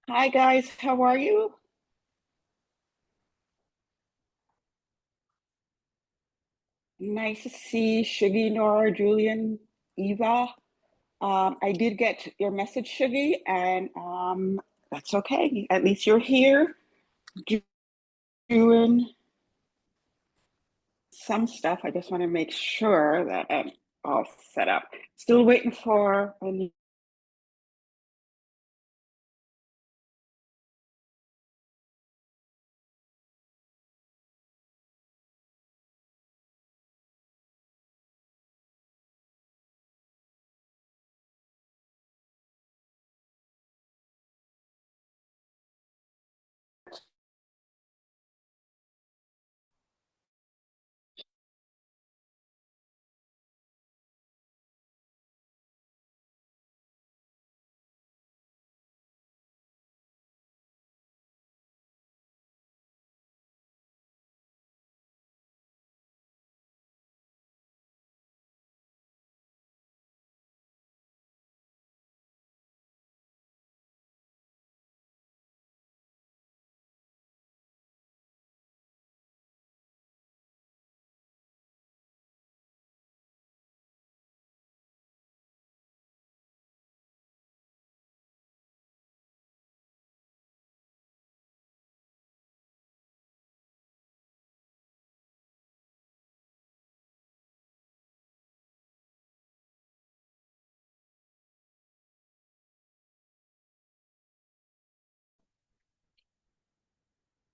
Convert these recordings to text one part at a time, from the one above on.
Hi guys, how are you? Nice to see Shiggy, Nora, Julian, Eva. I did get your message, Shiggy, and that's okay. At least you're here doing some stuff. I just want to make sure that I'm all set up. Still waiting for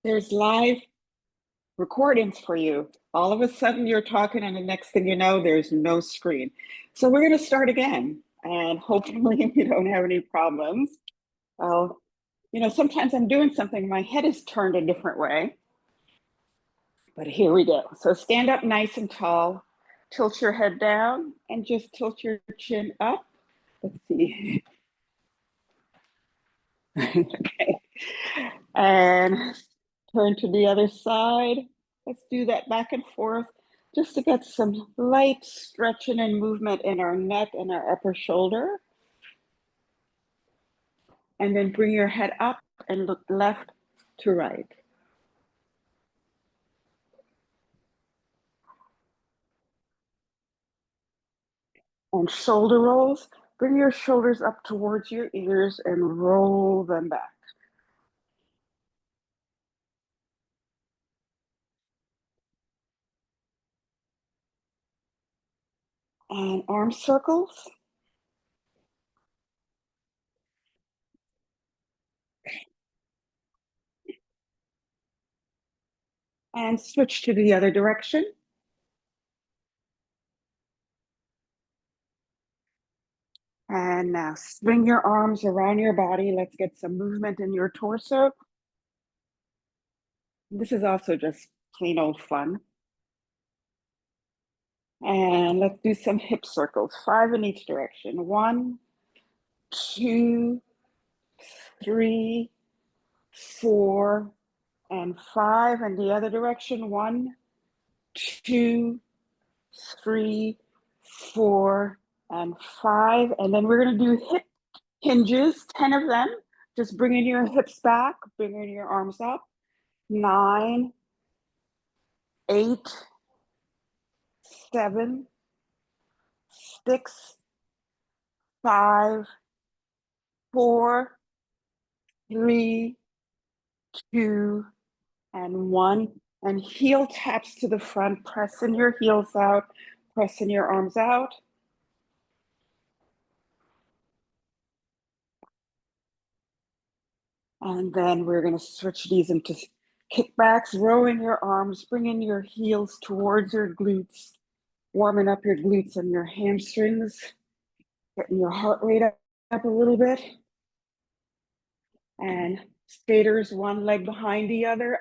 there's live recordings for you. All of a sudden you're talking, and the next thing you know, there's no screen. So we're going to start again, and hopefully we don't have any problems. I'll sometimes I'm doing something, my head is turned a different way, but here we go. So stand up nice and tall, tilt your head down, and just tilt your chin up. Let's see. Okay. And turn to the other side. Let's do that back and forth just to get some light stretching and movement in our neck and our upper shoulder. And then bring your head up and look left to right. And shoulder rolls, bring your shoulders up towards your ears and roll them back. And arm circles. And switch to the other direction. And now swing your arms around your body. Let's get some movement in your torso. This is also just plain old fun. And let's do some hip circles, 5 in each direction. 1, 2, 3, 4, and 5. And the other direction. 1, 2, 3, 4, and 5. And then we're going to do hip hinges, 10 of them. Just bringing your hips back, bringing your arms up. 9, 8, 7, 6, 5, 4, 3, 2, and 1. And heel taps to the front, pressing your heels out, pressing your arms out. And then we're going to switch these into kickbacks, rowing your arms, bringing your heels towards your glutes, warming up your glutes and your hamstrings, getting your heart rate up a little bit. And skaters, one leg behind the other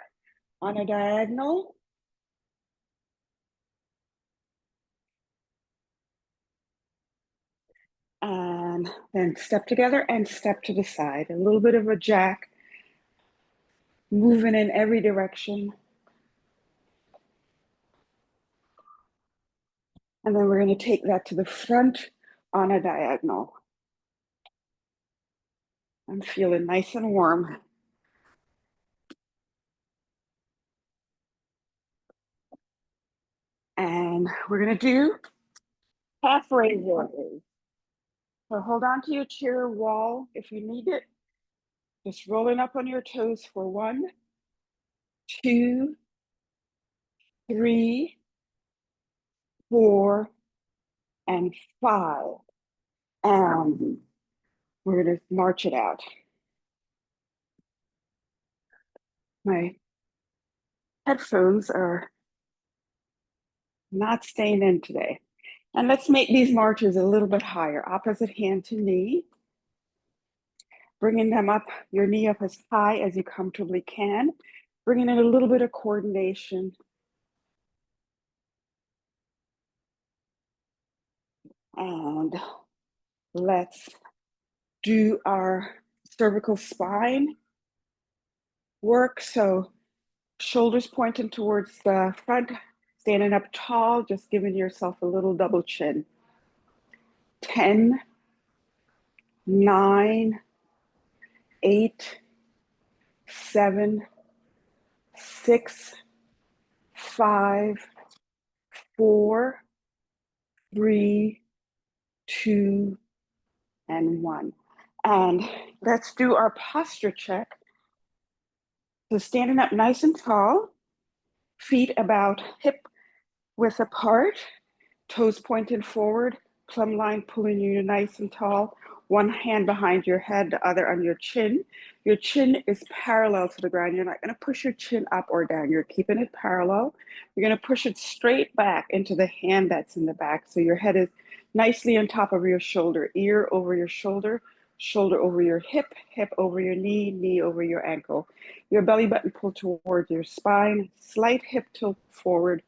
on a diagonal. And then step together and step to the side. A little bit of a jack, moving in every direction. And then we're going to take that to the front on a diagonal. I'm feeling nice and warm. And we're gonna do half raises. So hold on to your chair wall if you need it. Just rolling up on your toes for 1, 2, 3, 4, and 5. And we're gonna march it out. My headphones are not staying in today. And let's make these marches a little bit higher. Opposite hand to knee. Bringing them up, your knee up as high as you comfortably can. Bringing in a little bit of coordination. And let's do our cervical spine work. So shoulders pointing towards the front, standing up tall, just giving yourself a little double chin. 10, 9, 8, 7, 6, 5, 4, 3, 2, and 1. And let's do our posture check. So standing up nice and tall, feet about hip width apart, toes pointed forward, plumb line pulling you nice and tall, one hand behind your head, the other on your chin. Your chin is parallel to the ground. You're not going to push your chin up or down. You're keeping it parallel. You're going to push it straight back into the hand that's in the back. So your head is nicely on top of your shoulder, ear over your shoulder, shoulder over your hip, hip over your knee, knee over your ankle. Your belly button pulled towards your spine, slight hip tilt forward,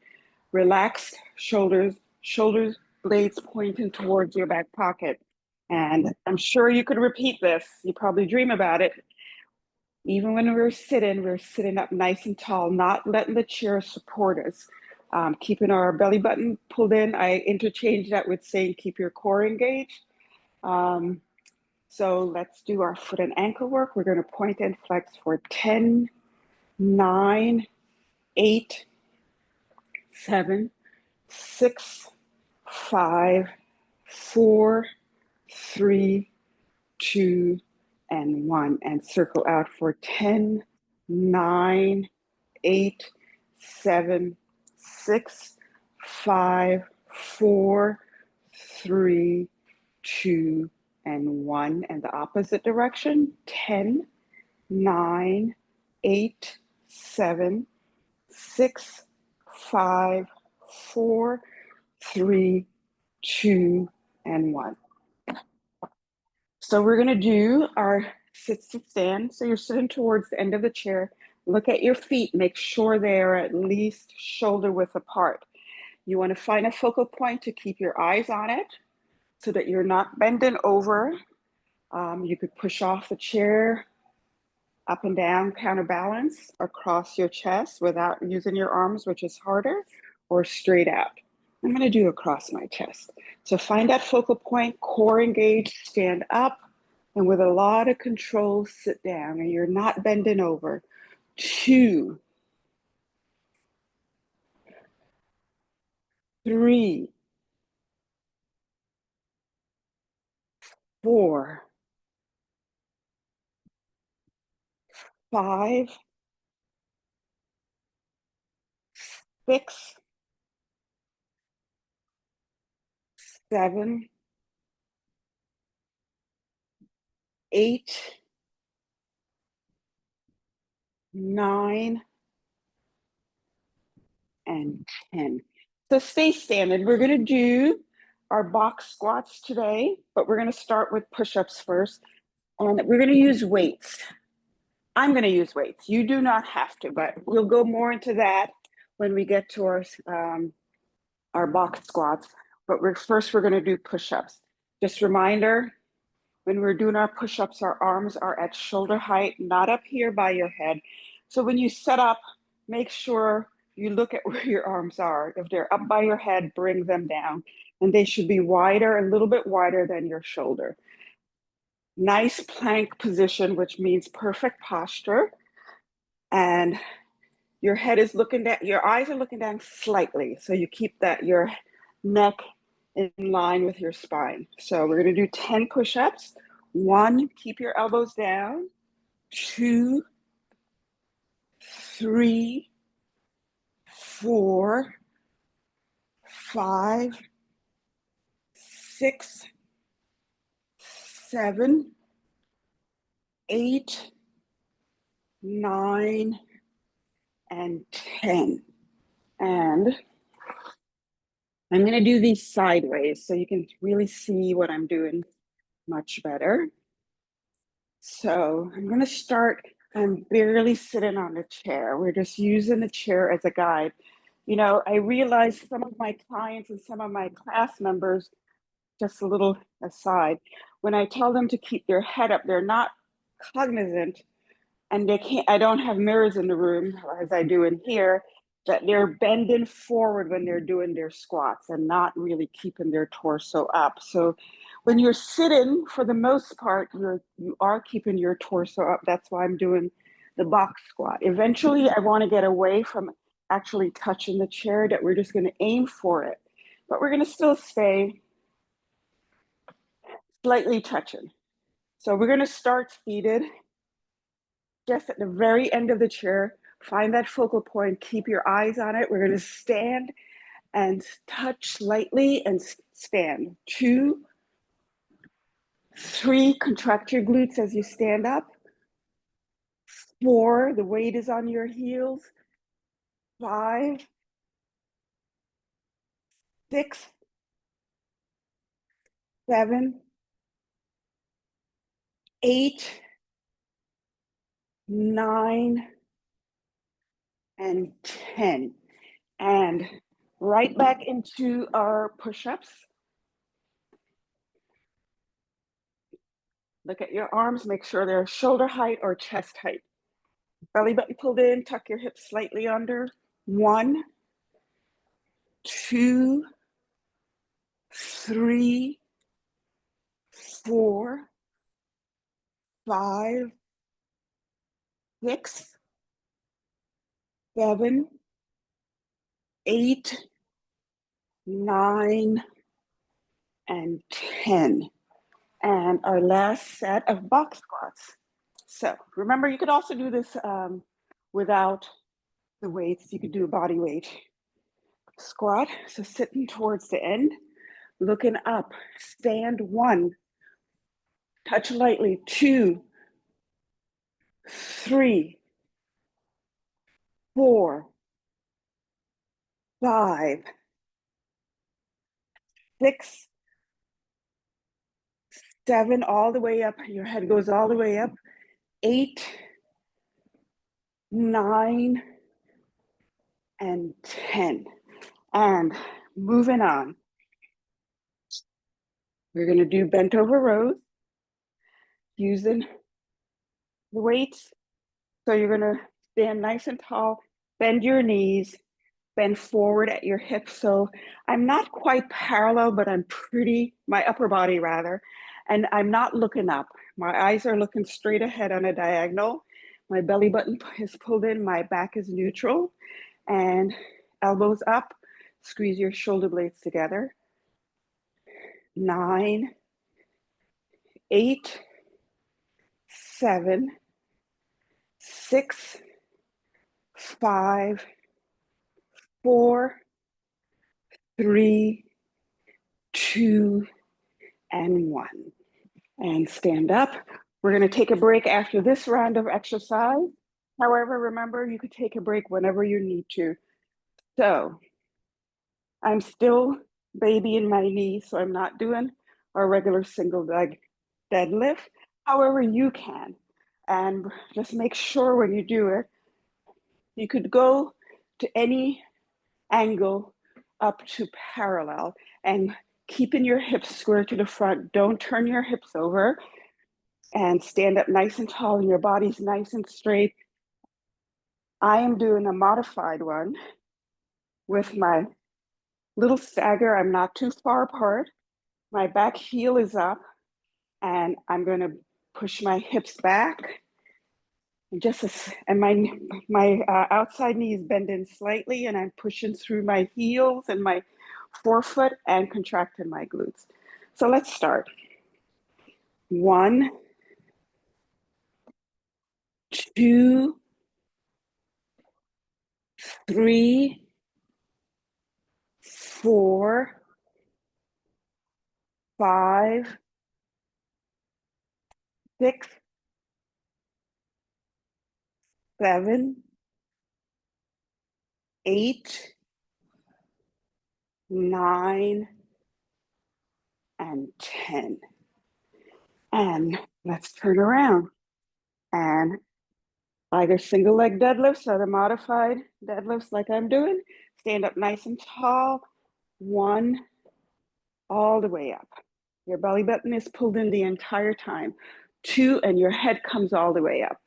relaxed shoulders, shoulders blades pointing towards your back pocket. And I'm sure you could repeat this. You probably dream about it. Even when we're sitting up nice and tall, not letting the chair support us. Keeping our belly button pulled in. I interchange that with saying keep your core engaged. So let's do our foot and ankle work. We're going to point and flex for 10, 9, 8, 7, 6, 5, 4, 3, 2, and 1. And circle out for 10, 9, 8, 7, 6, 5, 4, 3, 2, and 1. And the opposite direction, 10, 9, 8, 7, 6, 5, 4, 3, 2, and 1. So we're going to do our sit to stand. So you're sitting towards the end of the chair. Look at your feet. Make sure they're at least shoulder width apart. You want to find a focal point to keep your eyes on it so that you're not bending over. You could push off the chair, up and down, counterbalance across your chest without using your arms, which is harder, or straight out. I'm going to do across my chest. So find that focal point, core engaged, stand up, and with a lot of control, sit down, and you're not bending over. 2, 3, 4, 5, 6, 7, 8, 9, and 10. So stay standing. We're going to do our box squats today, but we're going to start with push-ups first. And we're going to use weights. I'm going to use weights. You do not have to, but we'll go more into that when we get to our box squats. But we're going to do push-ups. Just reminder, when we're doing our push-ups, our arms are at shoulder height, not up here by your head. So when you set up, make sure you look at where your arms are. If they're up by your head, bring them down. And they should be wider, a little bit wider than your shoulder. nice plank position, which means perfect posture. And your head is looking down, your eyes are looking down slightly. So you keep that, your neck in line with your spine. So we're going to do 10 push-ups. 1, keep your elbows down. 2, 3, 4, 5, 6, 7, 8, 9, and 10. And I'm going to do these sideways so you can really see what I'm doing much better. So I'm going to start. I'm barely sitting on the chair. We're just using the chair as a guide. You know, I realize some of my clients and some of my class members, just a little aside, when I tell them to keep their head up, they're not cognizant, and they can't, I don't have mirrors in the room as I do in here, that they're bending forward when they're doing their squats and not really keeping their torso up. So when you're sitting, for the most part, you are keeping your torso up. That's why I'm doing the box squat. Eventually, I want to get away from actually touching the chair, that we're just going to aim for it. But we're going to still stay slightly touching. So we're going to start seated. Just at the very end of the chair, find that focal point, keep your eyes on it. We're going to stand and touch lightly and stand. 2, 3, contract your glutes as you stand up. 4, the weight is on your heels. 5, 6, 7, 8, 9, and 10. And right back into our push-ups. Look at your arms, make sure they're shoulder height or chest height. Belly button pulled in, tuck your hips slightly under. 1, 2, 3, 4, 5, 6, 7, 8, 9, and 10. And our last set of box squats. So remember, you could also do this without the weights. You could do a body weight squat. So sitting towards the end, looking up, stand. 1, touch lightly. 2, 3, 4, 5, 6, 7, all the way up. Your head goes all the way up. 8, 9, and 10. And moving on. We're going to do bent over rows using the weights. So you're going to stand nice and tall, bend your knees, bend forward at your hips. So I'm not quite parallel, but I'm my upper body rather, and I'm not looking up. My eyes are looking straight ahead on a diagonal. My belly button is pulled in, my back is neutral, and elbows up, squeeze your shoulder blades together. 9, 8, 7, 6, 5, 4, 3, 2, and 1. And stand up. We're going to take a break after this round of exercise. However, remember, you could take a break whenever you need to. So I'm still babying my knee, so I'm not doing a regular single leg deadlift. However, you can. And just make sure when you do it, you could go to any angle up to parallel and keeping your hips square to the front. Don't turn your hips over, and stand up nice and tall and your body's nice and straight. I am doing a modified one with my little stagger. I'm not too far apart. My back heel is up, and I'm going to push my hips back. And my outside knee is bending slightly, and I'm pushing through my heels and my forefoot and contracting my glutes. So let's start. 1, 2, 3, 4, 5, 6, 7, 8, 9, and 10. And let's turn around. And either single leg deadlifts or the modified deadlifts like I'm doing. Stand up nice and tall. 1, all the way up. Your belly button is pulled in the entire time. 2, and your head comes all the way up.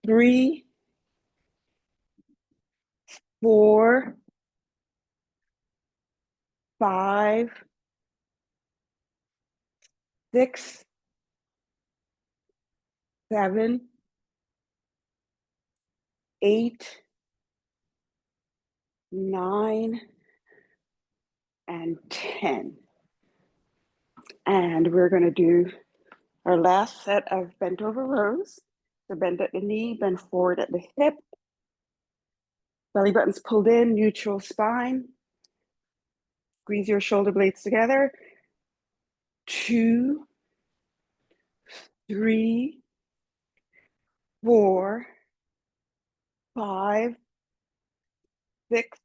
3, 4, 5, 6, 7, 8, 9, and 10. And we're going to do our last set of bent over rows. So bend at the knee, bend forward at the hip. Belly button's pulled in, neutral spine. Squeeze your shoulder blades together. 2, 3, 4, 5, 6,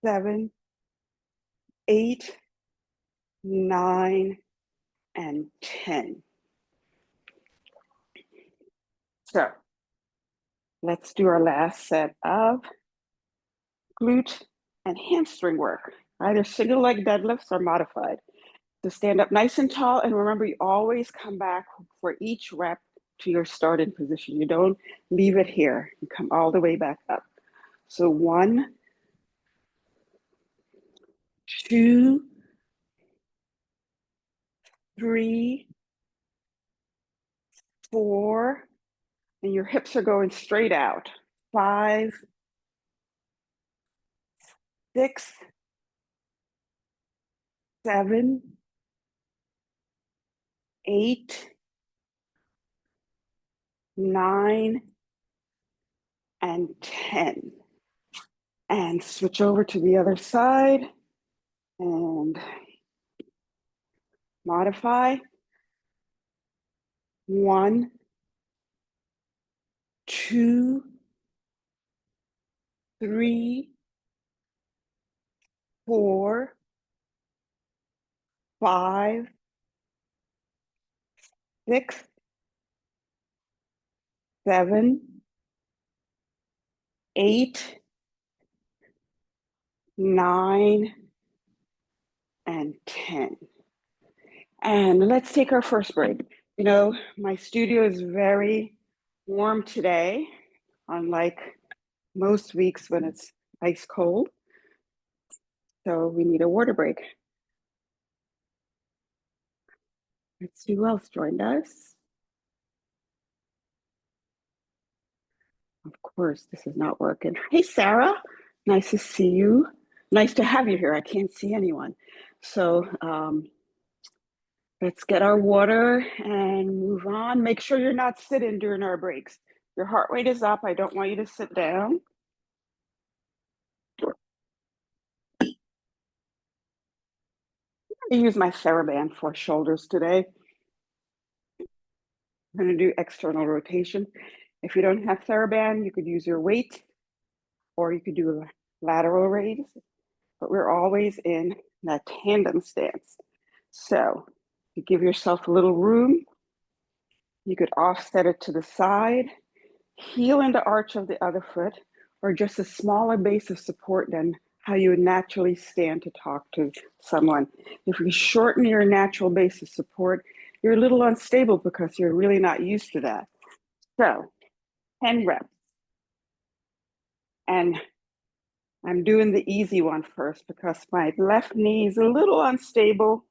7, 8, 9, and 10. So let's do our last set of glute and hamstring work, either single leg deadlifts or modified. So stand up nice and tall, and remember, you always come back for each rep to your starting position. You don't leave it here. You come all the way back up. So 1, 2, 3, 4, and your hips are going straight out. 5, 6, 7, 8, 9, and 10. And switch over to the other side and modify. 1, 2, 3, 4, 5, 6, 7, 8, 9, and 10. And let's take our first break. You know, my studio is very warm today, unlike most weeks when it's ice cold. So we need a water break. Let's see who else joined us. Of course, this is not working. Hey, Sarah, nice to see you. Nice to have you here. I can't see anyone. So let's get our water and move on. Make sure you're not sitting during our breaks. Your heart rate is up. I don't want you to sit down. I use my TheraBand for shoulders today. I'm going to do external rotation. If you don't have TheraBand, you could use your weight, or you could do a lateral raise, but we're always in that tandem stance. So you give yourself a little room. You could offset it to the side, heel into arch of the other foot, or just a smaller base of support than how you would naturally stand to talk to someone. If you shorten your natural base of support, you're a little unstable because you're really not used to that. So 10 reps. And I'm doing the easy one first because my left knee is a little unstable.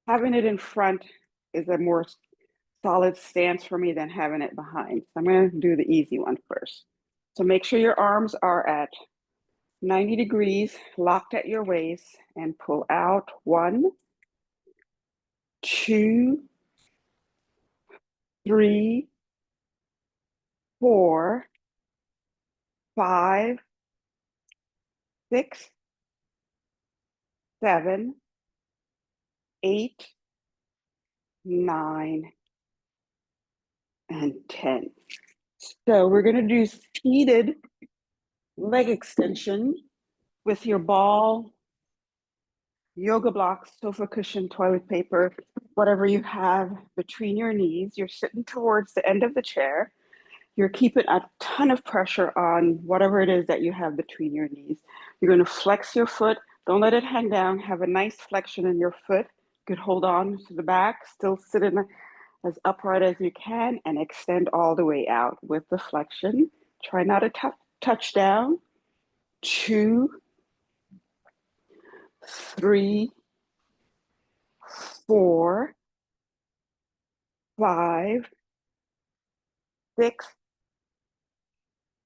Having it in front is a more solid stance for me than having it behind. So I'm going to do the easy one first. So make sure your arms are at 90 degrees, locked at your waist, and pull out 1, 2, 3, 4, 5, 6, 7, 8, 9, and 10. So we're going to do seated leg extension with your ball, yoga blocks, sofa cushion, toilet paper, whatever you have between your knees. You're sitting towards the end of the chair. You're keeping a ton of pressure on whatever it is that you have between your knees. You're going to flex your foot. Don't let it hang down. Have a nice flexion in your foot. You could hold on to the back, still sit in as upright as you can, and extend all the way out with the flexion. Try not to touch down. 2, 3, 4, 5, 6,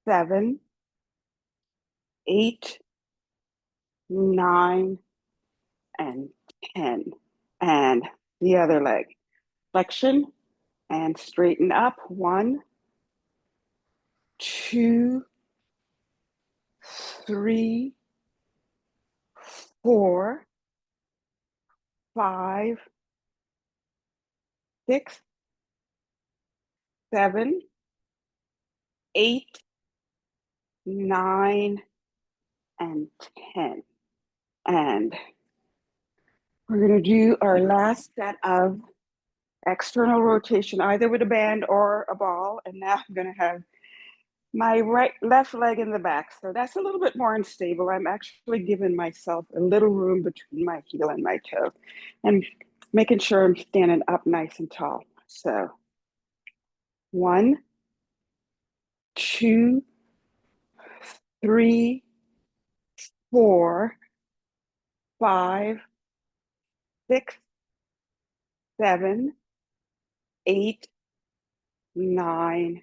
7, 8, 9, and 10. And the other leg. Flexion and straighten up. 1, 2, 3, 4, 5, 6, 7, 8, 9, and 10. And we're going to do our last set of external rotation, either with a band or a ball. And now I'm going to have my left leg in the back. So that's a little bit more unstable. I'm actually giving myself a little room between my heel and my toe and making sure I'm standing up nice and tall. So 1, 2, 3, 4, 5, 6, 7, 8, 9,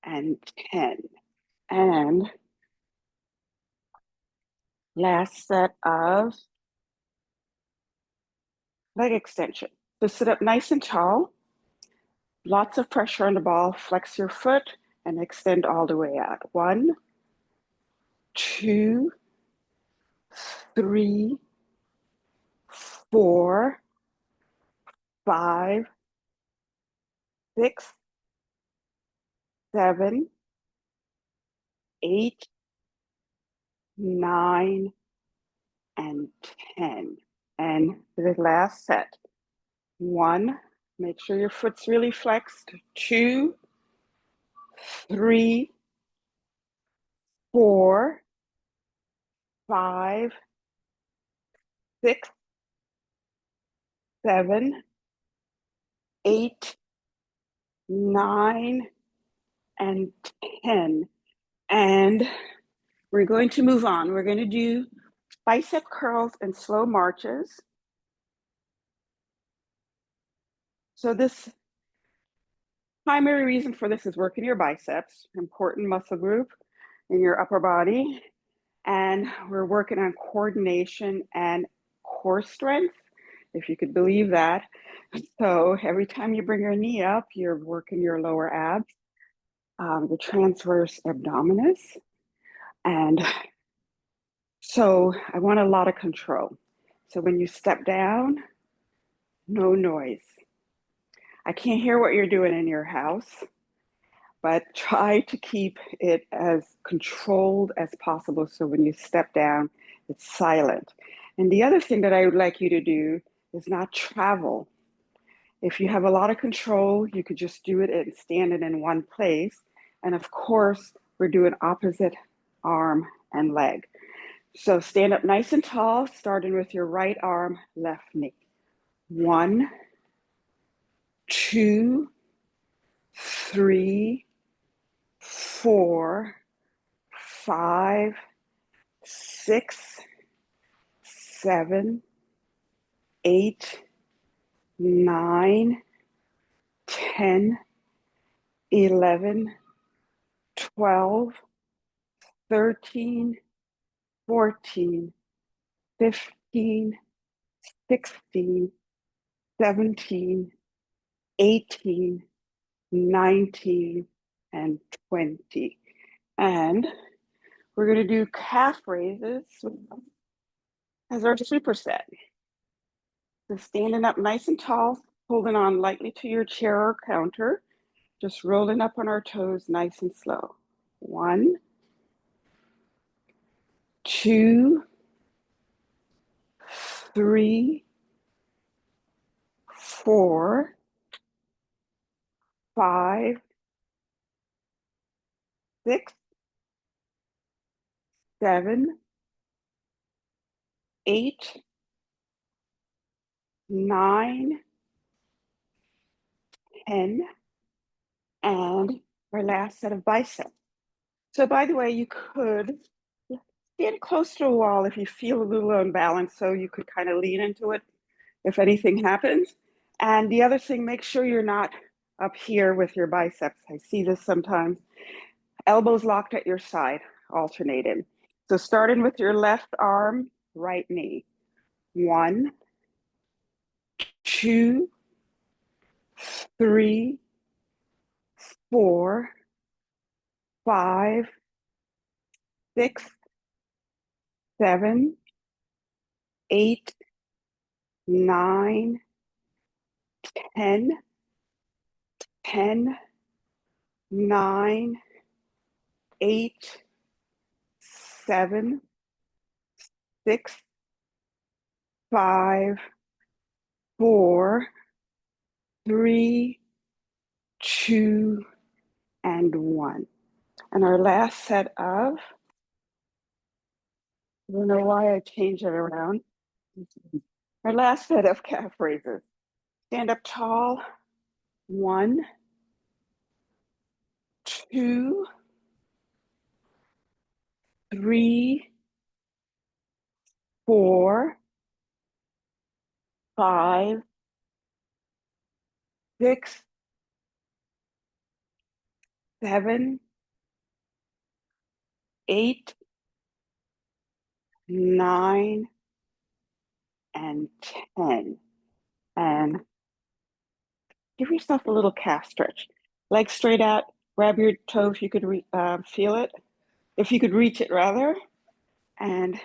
and 10. And last set of leg extension. So sit up nice and tall, lots of pressure on the ball, flex your foot and extend all the way out. 1, 2, 3, 4, 5, 6, 7, 8, 9, and 10. And the last set. 1, make sure your foot's really flexed. 2, 3, 4, 5, 6, 7, 8, 9, and 10. And we're going to move on. We're going to do bicep curls and slow marches. So this primary reason for this is working your biceps, important muscle group in your upper body. And we're working on coordination and core strength, if you could believe that. So every time you bring your knee up, you're working your lower abs, the transverse abdominis. And so I want a lot of control. So when you step down, no noise. I can't hear what you're doing in your house, but try to keep it as controlled as possible. So when you step down, it's silent. And the other thing that I would like you to do is not travel. If you have a lot of control, you could just do it and stand it in one place. And of course, we're doing opposite arm and leg. So stand up nice and tall, starting with your right arm, left knee. 1, 2, 3, 4, 5, 6, 7, 8, 9, 10, 11, 12, 13, 14, 15, 16, 17, 18, 19, and 20. And we're going to do calf raises as our superset. So standing up nice and tall, holding on lightly to your chair or counter, just rolling up on our toes nice and slow. 1, 2, 3, 4, 5, 6, 7, 8, 9, 10, and our last set of biceps. So by the way, you could stand close to a wall if you feel a little unbalanced, so you could kind of lean into it if anything happens. And the other thing, make sure you're not up here with your biceps. I see this sometimes. Elbows locked at your side, alternating. So starting with your left arm, right knee. 1, 2, 3, 4, 5, 6, 7, 8, 9, 10, 10, 9, 8, 7, 6, 5, 4, 3, 2, and 1. And our last set of, I don't know why I changed it around. Our last set of calf raises. Stand up tall. 1, 2, 3, 4, 5, 6, 7, 8, 9, and 10. And give yourself a little calf stretch. Legs straight out, grab your toe if you could feel it, if you could reach it rather, and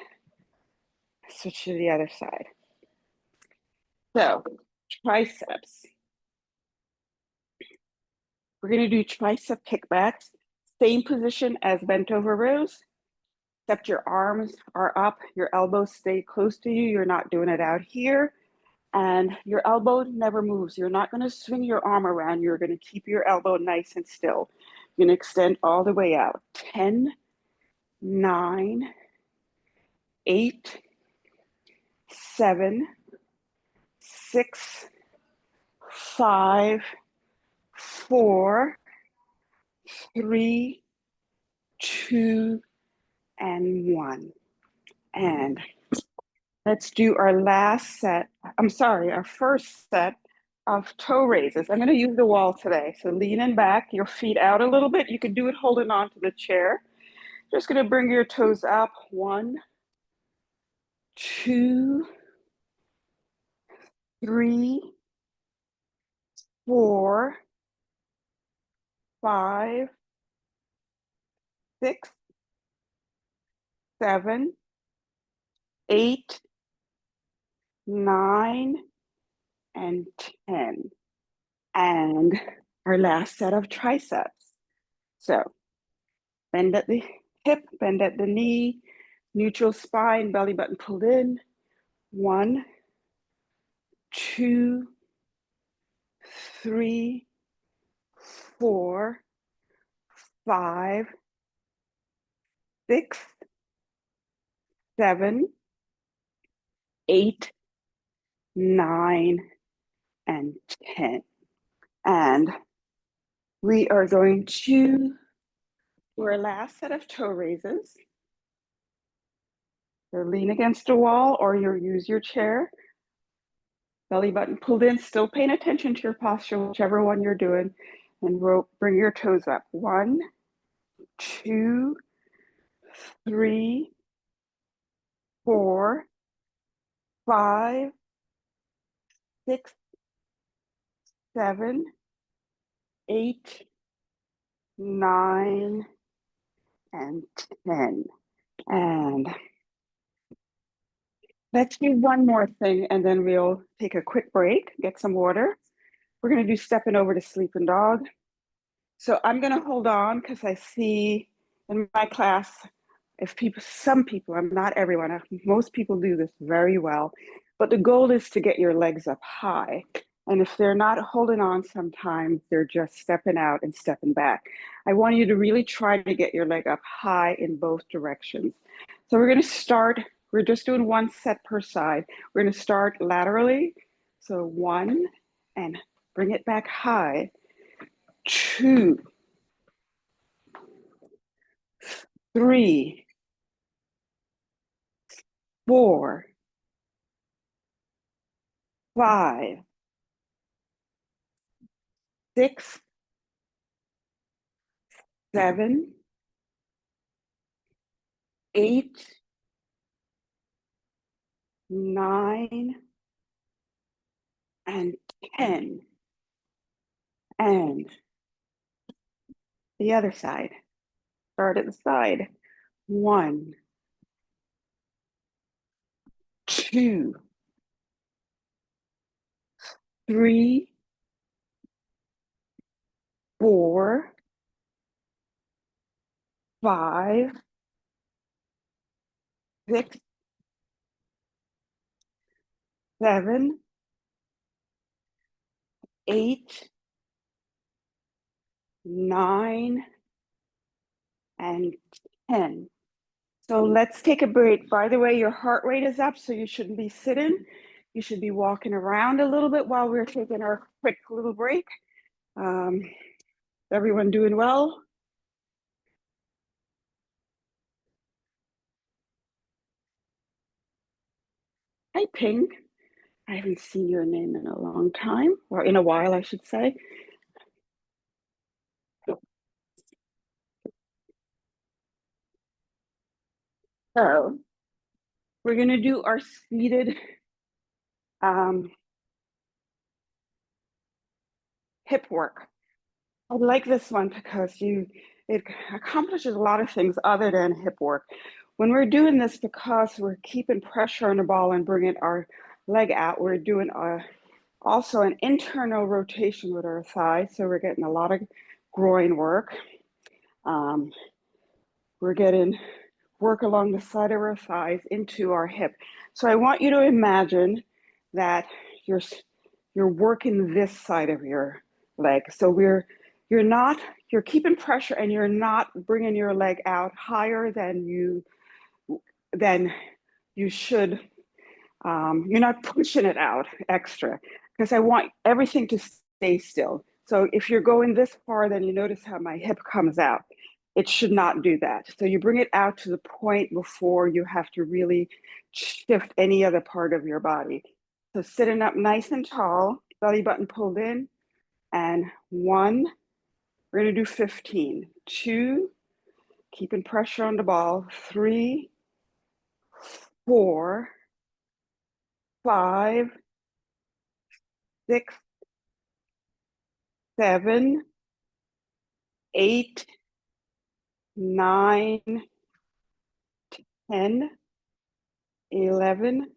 switch to the other side. So triceps. We're going to do tricep kickbacks. Same position as bent over rows, except your arms are up, your elbows stay close to you. You're not doing it out here. And your elbow never moves. You're not going to swing your arm around. You're going to keep your elbow nice and still. You're going to extend all the way out. 10, 9, 8, 7, 6, 5, 4, 3, 2, and 1. And let's do our last set. Our first set of toe raises. I'm going to use the wall today. So leaning back, your feet out a little bit. You can do it holding on to the chair. Just going to bring your toes up. 1, 2, 3, 4, 5, 6, 7, 8, 9, and 10. And our last set of triceps. So bend at the hip, bend at the knee, neutral spine, belly button pulled in. 1, 2, 3, 4, 5, 6, 7, 8, 9, and 10. And we are going to do our last set of toe raises. So lean against a wall or you use your chair. belly button pulled in, still paying attention to your posture, whichever one you're doing, and bring your toes up. 1, 2, 3, 4, 5, 6, 7, 8, 9, and 10. And let's do one more thing, and then we'll take a quick break, get some water. We're going to do stepping over to sleeping dog. So I'm going to hold on because I see in my class, some people, I'm not everyone, most people do this very well, but the goal is to get your legs up high. And if they're not holding on, sometimes they're just stepping out and stepping back. I want you to really try to get your leg up high in both directions. So we're going to start, we're just doing one set per side. We're going to start laterally. So 1, and bring it back high. 2, 3, 4, 5, 6, 7, 8, 9, and 10. And the other side. Start at the side. 1, 2, 3, 4, 5, 6, 7, 8, 9, and 10. So let's take a break. By the way, your heart rate is up, so you shouldn't be sitting. You should be walking around a little bit while we're taking our quick little break. Everyone doing well? Hi, Ping. I haven't seen your name in a long time, or in a while, I should say. So we're going to do our seated hip work. I like this one because it accomplishes a lot of things other than hip work. When we're doing this, because we're keeping pressure on the ball and bringing our leg out, we're doing also an internal rotation with our thigh. So we're getting a lot of groin work. We're getting work along the side of our thighs into our hip. So I want you to imagine that you're working this side of your leg. So you're keeping pressure and you're not bringing your leg out higher than you should. You're not pushing it out extra, because I want everything to stay still. So if you're going this far, then you notice how my hip comes out. It should not do that. So you bring it out to the point before you have to really shift any other part of your body. So sitting up nice and tall, belly button pulled in, and 1, we're going to do 15. 2, keeping pressure on the ball. 3, 4, 5, 6, 7, 8, 9, 10, 11,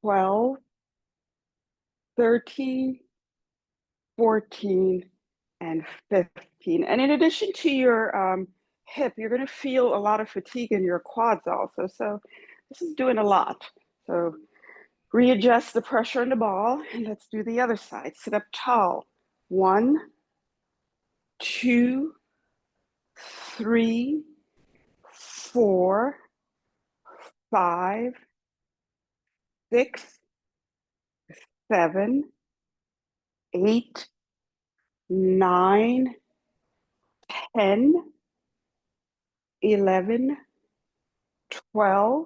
12, 13, 14, and 15. And in addition to your hip, you're going to feel a lot of fatigue in your quads also. So this is doing a lot. So readjust the pressure on the ball, and let's do the other side. Sit up tall. 1, 2, 3, 4, 5, 6, 7, 8, 9, 10, 11, 12,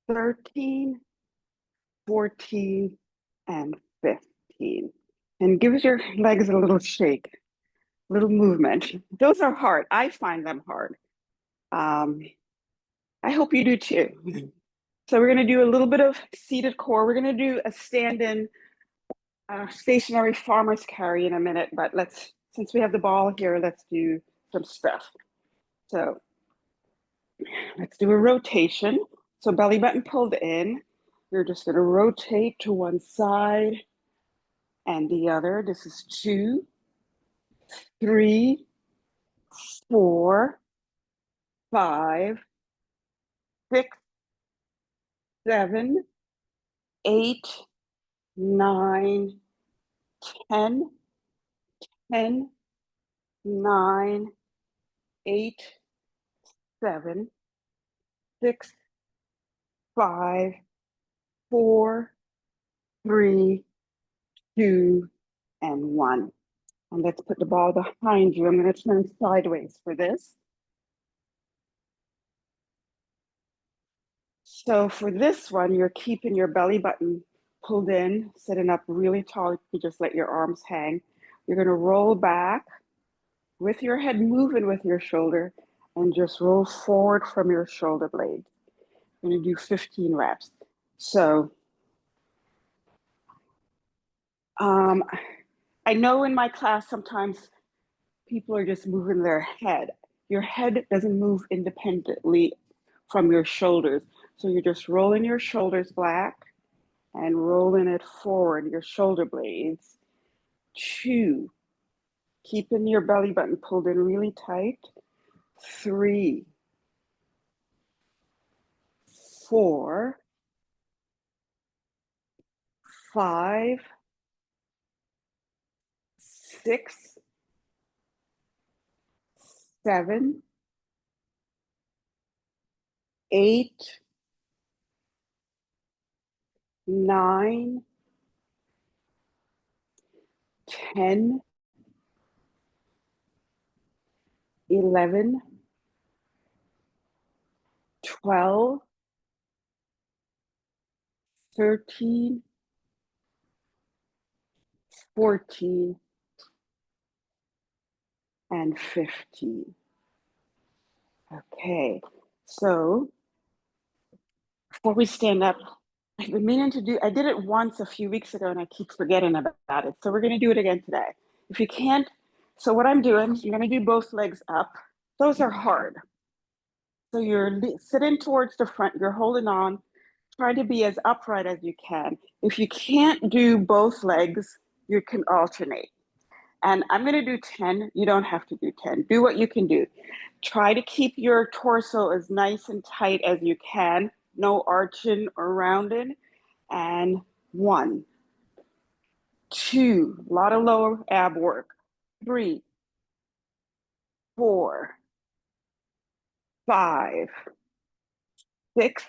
13, 14, and 15. And give your legs a little shake, little movement. Those are hard. I find them hard. I hope you do too. So we're going to do a little bit of seated core. We're going to do a stand-in stationary farmer's carry in a minute, but since we have the ball here, let's do some stuff. So let's do a rotation. So belly button pulled in. You're just going to rotate to one side and the other. This is 2, 3, 4, 5, 6, 7, 8, 9, 10, 10, 9, 8, 7, 6, 5, 4, 3, 2, and 1. And let's put the ball behind you. I'm going to turn sideways for this. So for this one, you're keeping your belly button pulled in, sitting up really tall. You just let your arms hang. You're going to roll back with your head moving with your shoulder and just roll forward from your shoulder blade. I'm going to do 15 reps. So I know in my class sometimes people are just moving their head. Your head doesn't move independently from your shoulders. So you're just rolling your shoulders back and rolling it forward, your shoulder blades. 2, keeping your belly button pulled in really tight. 3, 4, 5, 6, 7, 8, 9, 10, 11, 12, 13, 14, and 15. Okay, so before we stand up, I've been meaning to do, I did it once a few weeks ago and I keep forgetting about it. So we're going to do it again today. If you can't, so what I'm doing, you're going to do both legs up. Those are hard. So you're sitting towards the front, you're holding on, try to be as upright as you can. If you can't do both legs, you can alternate. And I'm going to do 10. You don't have to do 10. Do what you can do. Try to keep your torso as nice and tight as you can. No arching or rounding. And 1, 2, a lot of lower ab work. 3, 4, 5, 6,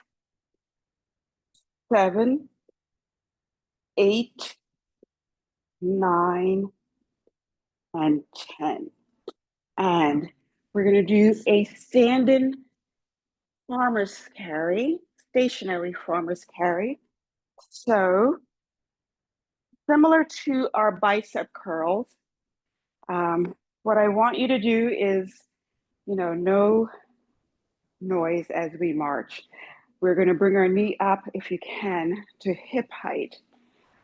7, 8, 9, and 10. And we're going to do a standing farmer's carry, stationary farmer's carry. So similar to our bicep curls, what I want you to do is, no noise as we march. We're going to bring our knee up, if you can, to hip height.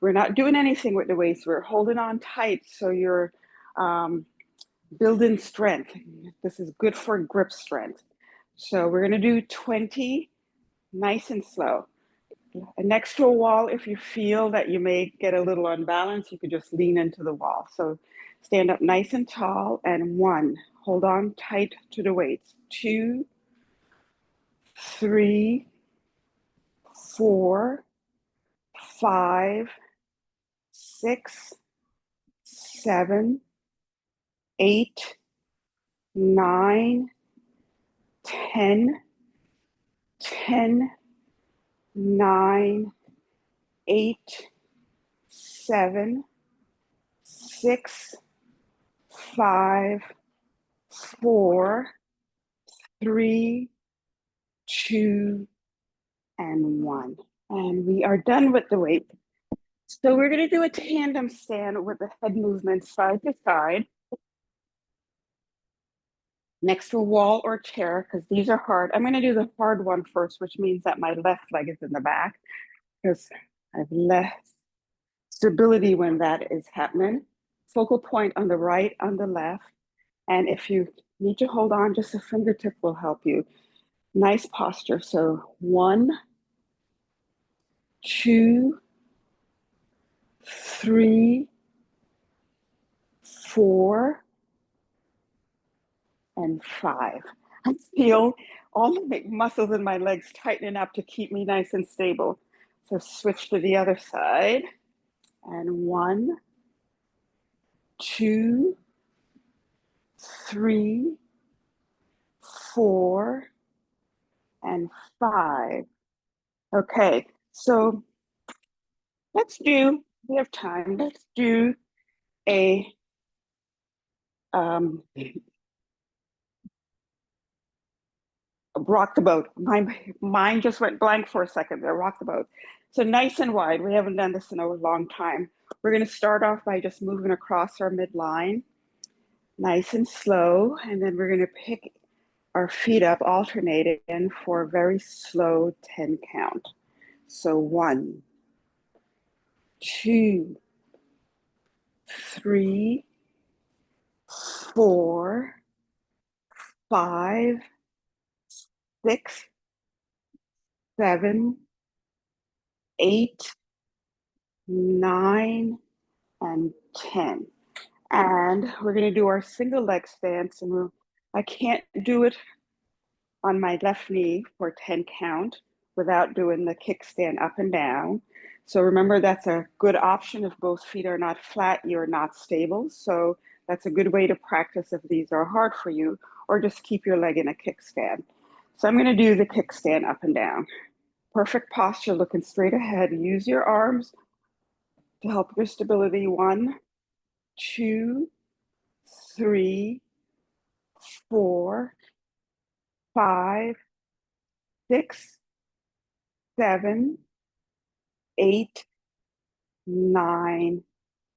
We're not doing anything with the waist. We're holding on tight so you're building strength. This is good for grip strength. So we're going to do 20, nice and slow. And next to a wall, if you feel that you may get a little unbalanced, you could just lean into the wall. So stand up nice and tall, and 1, hold on tight to the weights. 2, 3, 4, 5, 6, 7, 8, 9, 10, 10, 9, 8, 7, 6, 5, 4, 3, 2, and 1. And we are done with the weight. So we're going to do a tandem stand with the head movement side to side next to a wall or chair, because these are hard. I'm going to do the hard one first, which means that my left leg is in the back because I have less stability when that is happening. Focal point on the right, on the left. And if you need to hold on, just a fingertip will help you. Nice posture. So 1, 2, 3, 4, and 5. I feel all the muscles in my legs tightening up to keep me nice and stable. So switch to the other side. And 1, 2, 3, 4, and 5. Okay, so we have time, let's do a rock the boat. My mind just went blank for a second there, rock the boat. So nice and wide, we haven't done this in a long time. We're gonna start off by just moving across our midline, nice and slow, and then we're gonna pick our feet up, alternating for a very slow 10 count. So 1, 2, 3, 4, 5, 6, 7, 8, 9, and 10. And we're going to do our single leg stance. And I can't do it on my left knee for 10 count without doing the kickstand up and down. So remember, that's a good option if both feet are not flat, you're not stable. So that's a good way to practice if these are hard for you, or just keep your leg in a kickstand. So I'm going to do the kickstand up and down. Perfect posture, looking straight ahead. Use your arms to help your stability. 1, 2, 3, 4, 5, 6, 7, 8, 9,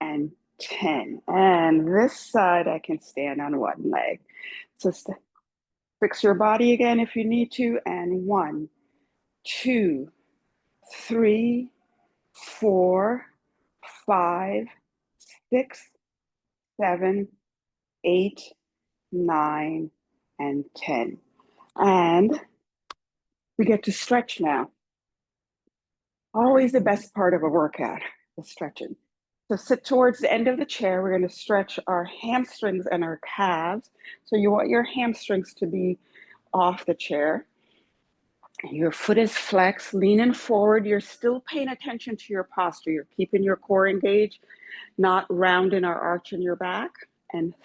and 10. And this side, I can stand on one leg. So fix your body again if you need to. And 1, 2, 3, 4, 5, 6, 7, 8, 9, and 10. And we get to stretch now. Always the best part of a workout, the stretching. So sit towards the end of the chair. We're going to stretch our hamstrings and our calves. So you want your hamstrings to be off the chair. Your foot is flexed, leaning forward. You're still paying attention to your posture. You're keeping your core engaged, not rounding or arching your back. And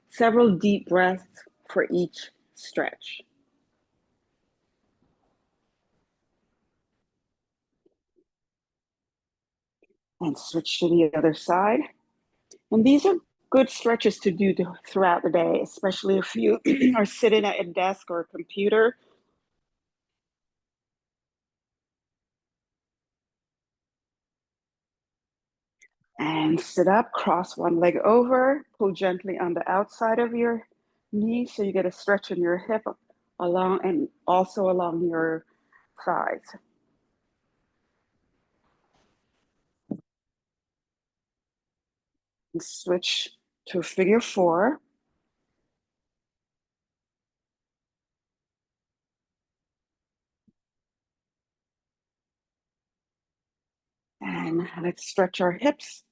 several deep breaths for each stretch. And switch to the other side. And these are good stretches to do throughout the day, especially if you are sitting at a desk or a computer. And sit up, cross one leg over, pull gently on the outside of your knee so you get a stretch in your hip along and also along your thighs. And switch to a figure 4. And let's stretch our hips.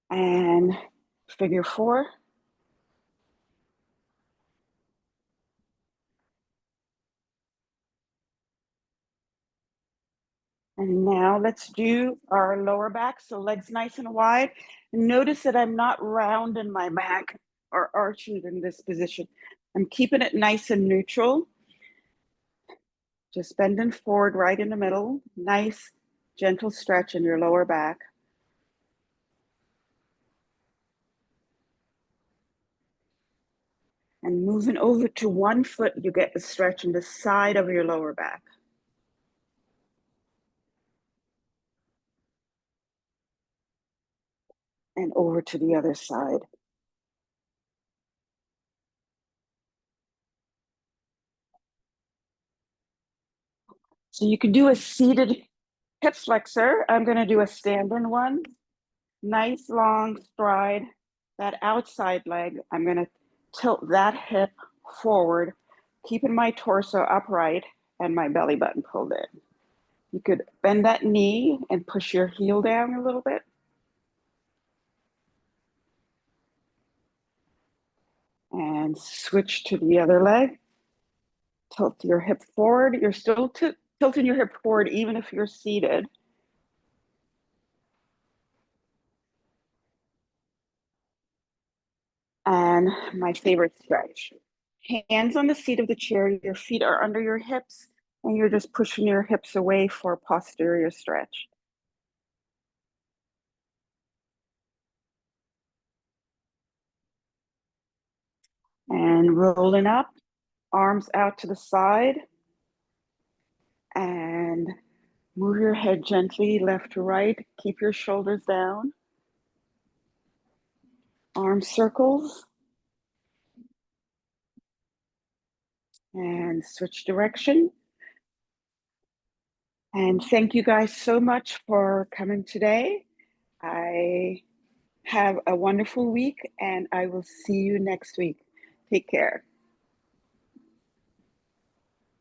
And figure 4. And now let's do our lower back. So legs nice and wide. And notice that I'm not rounding my back or arching in this position. I'm keeping it nice and neutral. Just bending forward right in the middle. Nice, gentle stretch in your lower back. And moving over to one foot, you get the stretch in the side of your lower back. And over to the other side. So you can do a seated hip flexor. I'm going to do a standing one. Nice long stride. That outside leg, I'm going to tilt that hip forward, keeping my torso upright and my belly button pulled in. You could bend that knee and push your heel down a little bit. And switch to the other leg. Tilt your hip forward. You're still tilting your hip forward even if you're seated. And my favorite stretch. Hands on the seat of the chair, your feet are under your hips, and you're just pushing your hips away for a posterior stretch. And rolling up, arms out to the side, and move your head gently left to right. Keep your shoulders down. Arm circles. And switch direction. And thank you guys so much for coming today. I have a wonderful week, and I will see you next week. Take care.